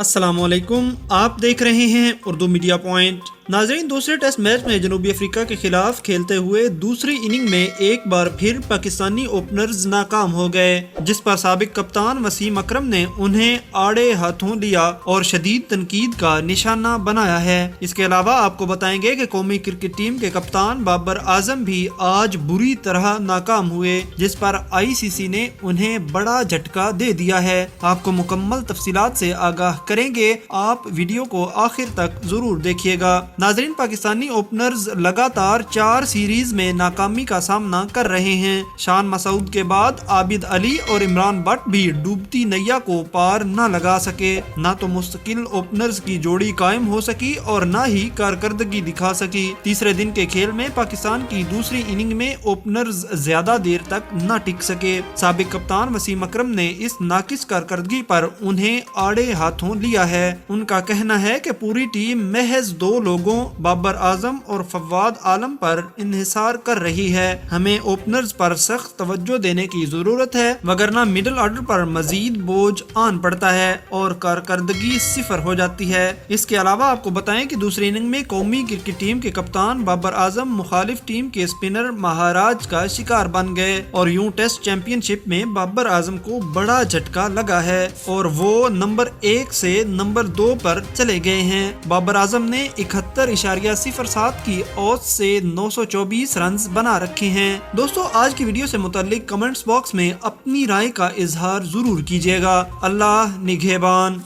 अस्सलाम वालेकुम, आप देख रहे हैं उर्दू मीडिया पॉइंट। नाजरीन, दूसरे टेस्ट मैच में जनूबी अफ्रीका के खिलाफ खेलते हुए दूसरी इनिंग में एक बार फिर पाकिस्तानी ओपनर्स नाकाम हो गए, जिस पर साबिक कप्तान वसीम अकरम ने उन्हें आड़े हाथों लिया और शदीद तनकीद का निशाना बनाया है। इसके अलावा आपको बताएंगे कि कौमी क्रिकेट टीम के कप्तान बाबर आजम भी आज बुरी तरह नाकाम हुए, जिस पर ICC ने उन्हें बड़ा झटका दे दिया है। आपको मुकम्मल तफसीलात से आगाह करेंगे, आप वीडियो को आखिर तक जरूर देखिएगा। नाजरीन, पाकिस्तानी ओपनर्स लगातार 4 सीरीज में नाकामी का सामना कर रहे हैं। शान मसूद के बाद आबिद अली और इमरान बट भी डूबती नैया को पार न लगा सके। न तो मुस्तकिल ओपनर्स की जोड़ी कायम हो सकी और न ही कारकर्दगी दिखा सकी। तीसरे दिन के खेल में पाकिस्तान की दूसरी इनिंग में ओपनर्स ज्यादा देर तक न टिक सके। साबिक कप्तान वसीम अकरम ने इस नाकिस कारकर्दगी पर उन्हें आड़े हाथों लिया है। उनका कहना है कि पूरी टीम महज 2 लोगों बाबर आजम और फवाद आलम पर इन्हिसार कर रही है। हमें ओपनर्स पर सख्त तवज्जो देने की जरूरत है, वगरना मिडिल ऑर्डर पर मजीद बोझ आन पड़ता है और कारकर्दगी 0 हो जाती है। इसके अलावा आपको बताएं कि दूसरी इनिंग में कौमी क्रिकेट टीम के कप्तान बाबर आजम मुखालिफ टीम के स्पिनर महाराज का शिकार बन गए और यूं टेस्ट चैंपियनशिप में बाबर आजम को बड़ा झटका लगा है और वो नंबर 1 से नंबर 2 पर चले गए हैं। बाबर आजम ने 71.07 की औसत से 924 रन बना रखे हैं। दोस्तों, आज की वीडियो से मुताल्लिक कमेंट्स बॉक्स में अपनी राय का इजहार जरूर कीजिएगा। अल्लाह निगहबान।